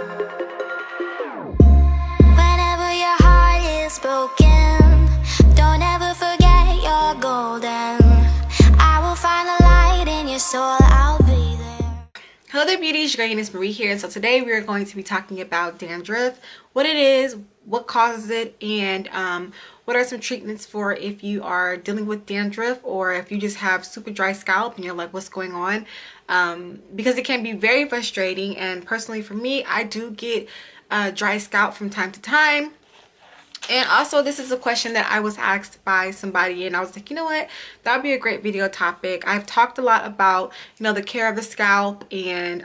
Whenever your heart is broken, don't ever forget you're golden. I will find the light in your soul, I'll be there. Hello there beauties, your girl Euniycemari here. So today we are going to be talking about dandruff, what it is, what causes it, and what are some treatments for if you are dealing with dandruff or if you just have super dry scalp and you're like, what's going on? Because it can be very frustrating, and personally for me, I do get dry scalp from time to time. And also, this is a question that I was asked by somebody, and I was like, you know what, that would be a great video topic. I've talked a lot about, you know, the care of the scalp and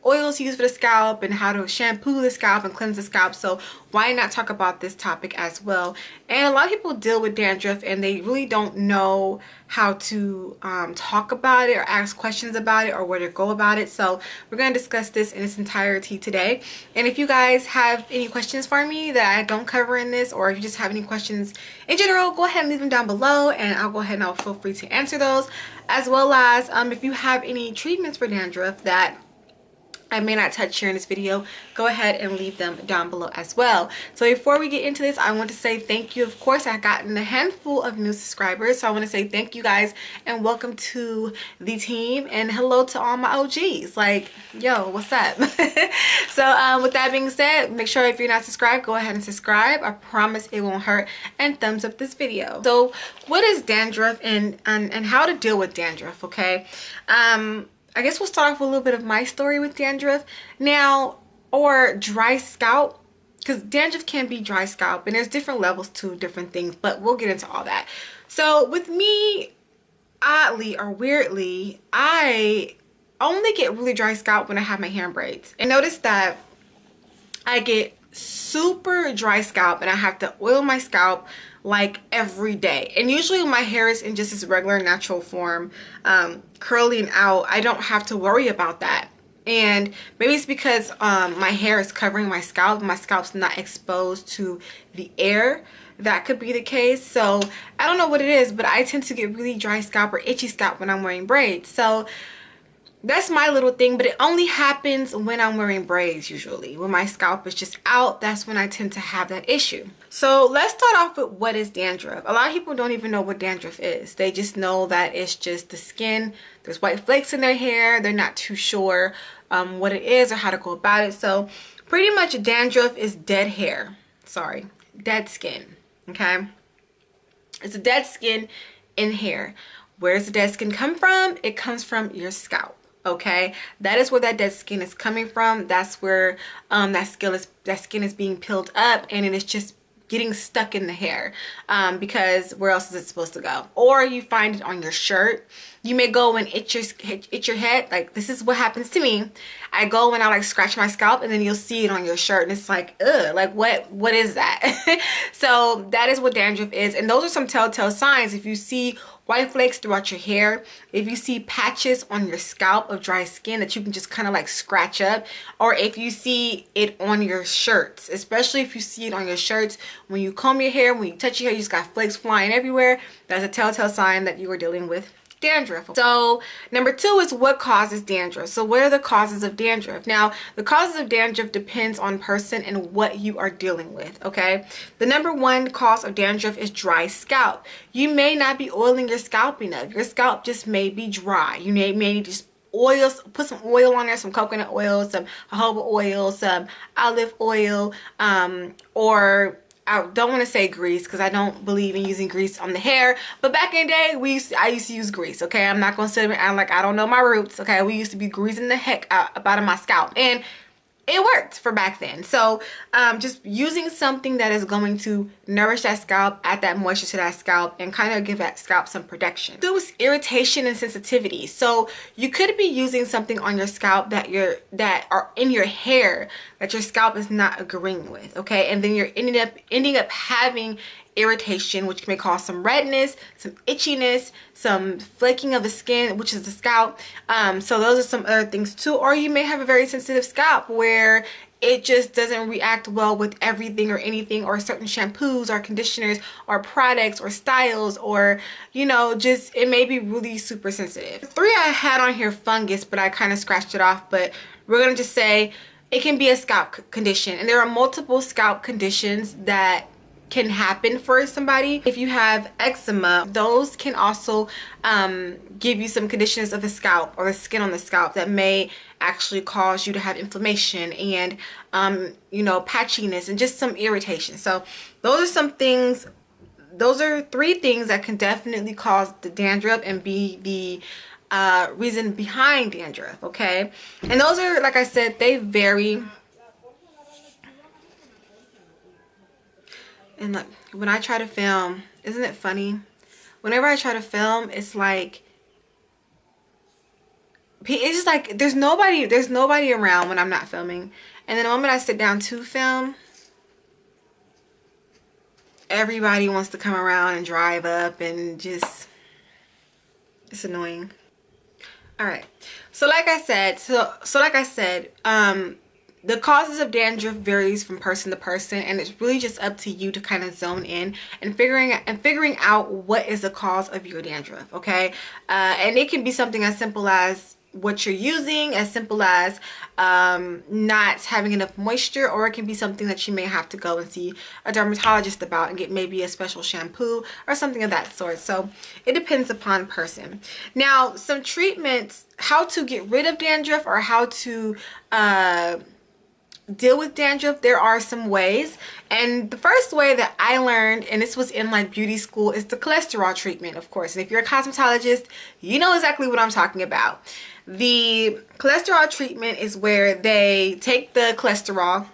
oils used for the scalp and how to shampoo the scalp and cleanse the scalp. So why not talk about this topic as well? And a lot of people deal with dandruff and they really don't know how to talk about it or ask questions about it or where to go about it. So we're going to discuss this in its entirety today. And if you guys have any questions for me that I don't cover in this, or if you just have any questions in general, go ahead and leave them down below and I'll go ahead and I'll feel free to answer those, as well as if you have any treatments for dandruff that I may not touch here in this video, go ahead and leave them down below as well. So before we get into this, I want to say thank you. Of course, I've gotten a handful of new subscribers, so I want to say thank you guys and welcome to the team, and hello to all my OGs. Like, yo, what's up? So with that being said, make sure if you're not subscribed, go ahead and subscribe. I promise it won't hurt, and thumbs up this video. So what is dandruff and how to deal with dandruff? Okay, I guess we'll start off with a little bit of my story with dandruff now, or dry scalp, because dandruff can be dry scalp and there's different levels to different things, but we'll get into all that. So with me, oddly or weirdly, I only get really dry scalp when I have my hair in braids. And notice that I get super dry scalp and I have to oil my scalp like every day, and usually when my hair is in just its regular natural form, curling out, I don't have to worry about that. And maybe it's because my hair is covering my scalp's not exposed to the air. That could be the case. So I don't know what it is, but I tend to get really dry scalp or itchy scalp when I'm wearing braids. So that's my little thing, but it only happens when I'm wearing braids. Usually when my scalp is just out, that's when I tend to have that issue. So let's start off with what is dandruff. A lot of people don't even know what dandruff is. They just know that it's just the skin, there's white flakes in their hair. They're not too sure what it is or how to go about it. So pretty much dandruff is dead hair. Sorry, dead skin. Okay, it's a dead skin in hair. Where does the dead skin come from? It comes from your scalp. Okay, that is where that dead skin is coming from. That's where that skin is being peeled up, and it is just getting stuck in the hair, because where else is it supposed to go? Or you find it on your shirt. You may go and itch your head. Like, this is what happens to me. I go and I like scratch my scalp, and then you'll see it on your shirt, and it's like, ugh, like what is that? So that is what dandruff is, and those are some telltale signs. If you see white flakes throughout your hair, if you see patches on your scalp of dry skin that you can just kind of like scratch up, or if you see it on your shirts, especially if you see it on your shirts, when you comb your hair, when you touch your hair, you just got flakes flying everywhere, that's a telltale sign that you are dealing with dandruff. So number 2 is what causes dandruff. So what are the causes of dandruff? Now, the causes of dandruff depends on person and what you are dealing with. Okay, the number 1 cause of dandruff is dry scalp. You may not be oiling your scalp enough. Your scalp just may be dry. You may need to oil, put some oil on there, some coconut oil, some jojoba oil, some olive oil, or I don't want to say grease because I don't believe in using grease on the hair, but back in the day, I used to use grease. Okay, I'm not gonna sit there and act like I don't know my roots. Okay, we used to be greasing the heck out of my scalp, and it worked for back then. So just using something that is going to nourish that scalp, add that moisture to that scalp, and kind of give that scalp some protection. So it's irritation and sensitivity. So you could be using something on your scalp that are in your hair that your scalp is not agreeing with. Okay, and then you're ending up having irritation, which may cause some redness, some itchiness, some flaking of the skin, which is the scalp. So those are some other things too. Or you may have a very sensitive scalp where it just doesn't react well with everything or anything, or certain shampoos or conditioners or products or styles, or, you know, just it may be really super sensitive. 3 I had on here fungus, but I kind of scratched it off, but we're gonna just say it can be a scalp condition, and there are multiple scalp conditions that can happen for somebody. If you have eczema, those can also give you some conditions of the scalp or the skin on the scalp that may actually cause you to have inflammation and you know, patchiness and just some irritation. So those are some things, those are 3 things that can definitely cause the dandruff and be the reason behind dandruff, okay? And those are, like I said, they vary. And look, when I try to film, isn't it funny? Whenever I try to film, it's like, it's just like there's nobody around when I'm not filming. And then the moment I sit down to film, everybody wants to come around and drive up and just, it's annoying. All right, so like I said, the causes of dandruff varies from person to person, and it's really just up to you to kind of zone in and figuring out what is the cause of your dandruff, okay? And it can be something as simple as what you're using, as simple as not having enough moisture, or it can be something that you may have to go and see a dermatologist about and get maybe a special shampoo or something of that sort. So it depends upon person. Now, some treatments, how to get rid of dandruff or how to deal with dandruff, there are some ways. And the first way that I learned, and this was in like beauty school, is the cholesterol treatment, of course. And if you're a cosmetologist, you know exactly what I'm talking about. The cholesterol treatment is where they take the cholesterol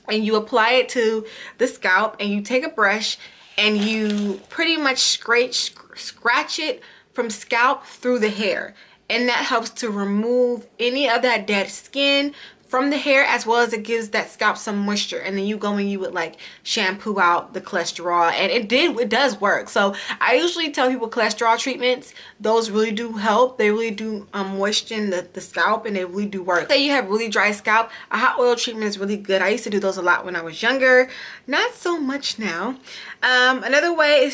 and you apply it to the scalp, and you take a brush and you pretty much scratch it from scalp through the hair, and that helps to remove any of that dead skin from the hair, as well as it gives that scalp some moisture. And then you go and you would like shampoo out the cholesterol, and it does work. So I usually tell people cholesterol treatments, those really do help. They really do moisten the scalp, and they really do work. Say you have really dry scalp, a hot oil treatment is really good. I used to do those a lot when I was younger, not so much now. Another way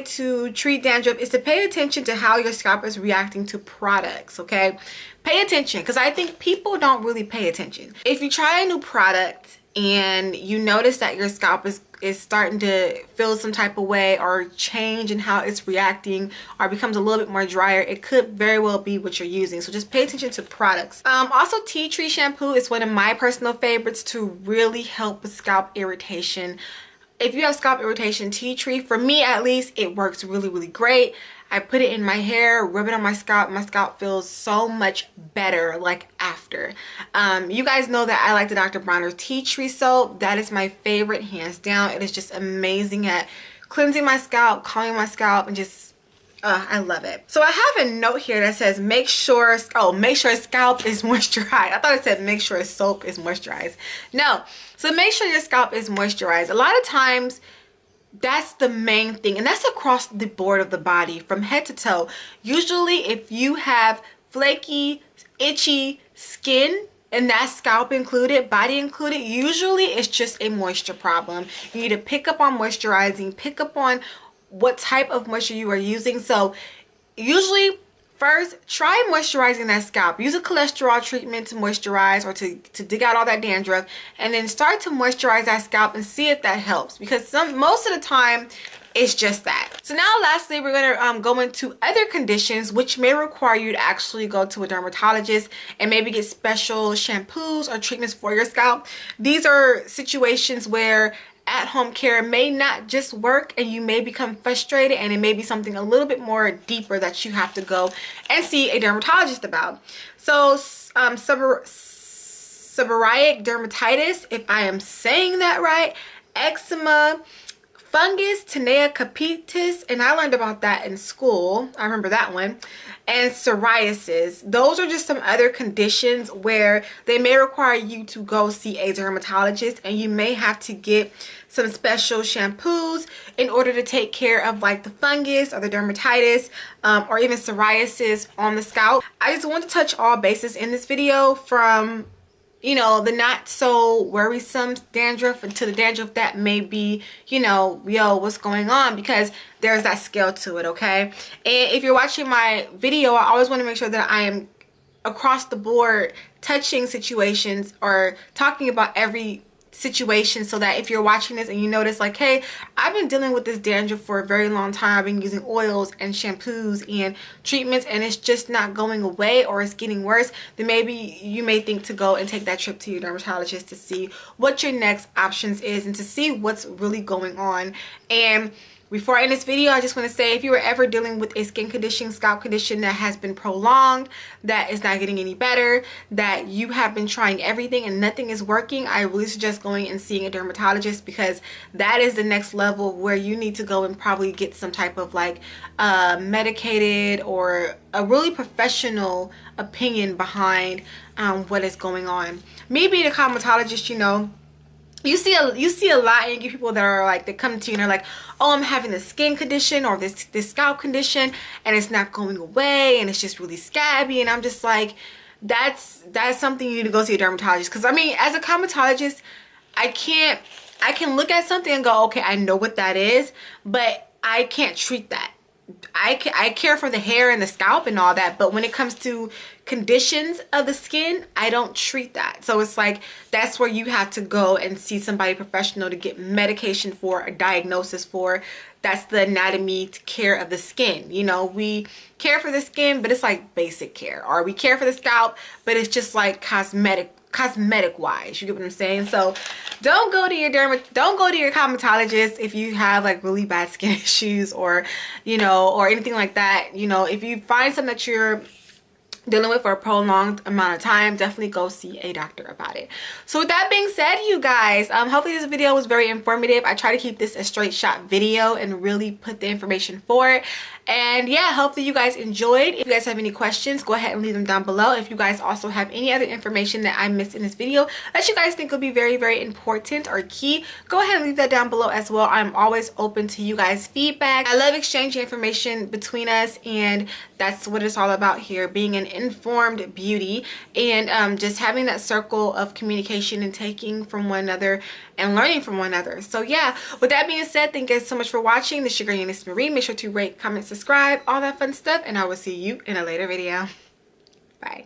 to treat dandruff is to pay attention to how your scalp is reacting to products, okay? Pay attention, because I think people don't really pay attention. If you try a new product and you notice that your scalp is starting to feel some type of way or change in how it's reacting or becomes a little bit more drier, it could very well be what you're using. So just pay attention to products. Also, tea tree shampoo is one of my personal favorites to really help with scalp irritation. If you have scalp irritation, tea tree, for me at least, it works really, really great. I put it in my hair, rub it on my scalp. My scalp feels so much better like after. You guys know that I like the Dr. Bronner's tea tree soap. That is my favorite, hands down. It is just amazing at cleansing my scalp, calming my scalp, and just I love it. So I have a note here that says make sure scalp is moisturized. I thought it said make sure soap is moisturized. No, so make sure your scalp is moisturized. A lot of times that's the main thing, and that's across the board of the body from head to toe. Usually if you have flaky, itchy skin, and that's scalp included, body included, usually it's just a moisture problem. You need to pick up on moisturizing, pick up on what type of moisture you are using. So usually first, try moisturizing that scalp. Use a cholesterol treatment to moisturize or to dig out all that dandruff, and then start to moisturize that scalp and see if that helps, because most of the time it's just that. So now lastly, we're gonna go into other conditions which may require you to actually go to a dermatologist and maybe get special shampoos or treatments for your scalp. These are situations where at-home care may not just work, and you may become frustrated, and it may be something a little bit more deeper that you have to go and see a dermatologist about. So Seborrheic Dermatitis, if I am saying that right, eczema, fungus, Tinea, Capitis, and I learned about that in school. I remember that one. And psoriasis. Those are just some other conditions where they may require you to go see a dermatologist, and you may have to get some special shampoos in order to take care of like the fungus or the dermatitis or even psoriasis on the scalp. I just want to touch all bases in this video, from you know, the not so worrisome dandruff into the dandruff that may be, you know, yo, what's going on, because there's that scale to it, okay? And if you're watching my video, I always want to make sure that I am across the board touching situations or talking about every situation, so that if you're watching this and you notice like, hey, I've been dealing with this dandruff for a very long time, I've been using oils and shampoos and treatments and it's just not going away or it's getting worse, then maybe you may think to go and take that trip to your dermatologist to see what your next options is and to see what's really going on. And before I end this video, I just want to say, if you are ever dealing with a skin condition, scalp condition that has been prolonged, that is not getting any better, that you have been trying everything and nothing is working, I really suggest going and seeing a dermatologist, because that is the next level where you need to go and probably get some type of like medicated or a really professional opinion behind what is going on. Me being a cosmetologist, you know, you see a lot, and you get people that are like, they come to you and they're like, oh, I'm having this skin condition or this scalp condition and it's not going away and it's just really scabby, and I'm just like, that's something you need to go see a dermatologist. Because I mean, as a cosmetologist, I can look at something and go, okay, I know what that is, but I can't treat that. I care for the hair and the scalp and all that, but when it comes to conditions of the skin, I don't treat that. So it's like, that's where you have to go and see somebody professional to get medication for, a diagnosis for. That's the anatomy to care of the skin. You know, we care for the skin, but it's like basic care. Or we care for the scalp, but it's just like cosmetic wise, you get what I'm saying? So don't go to your cosmetologist if you have like really bad skin issues, or you know, or anything like that. You know, if you find something that you're dealing with for a prolonged amount of time, definitely go see a doctor about it. So with that being said, you guys, hopefully this video was very informative. I try to keep this a straight shot video and really put the information forward. And yeah, hopefully you guys enjoyed. If you guys have any questions, go ahead and leave them down below. If you guys also have any other information that I missed in this video that you guys think will be very, very important or key, go ahead and leave that down below as well. I'm always open to you guys' feedback. I love exchanging information between us, and that's what it's all about here, being an informed beauty, and just having that circle of communication and taking from one another and learning from one another. So yeah, with that being said, thank you guys so much for watching. This is your girl Euniycemari. Make sure to rate, comment, subscribe, all that fun stuff, and I will see you in a later video. Bye.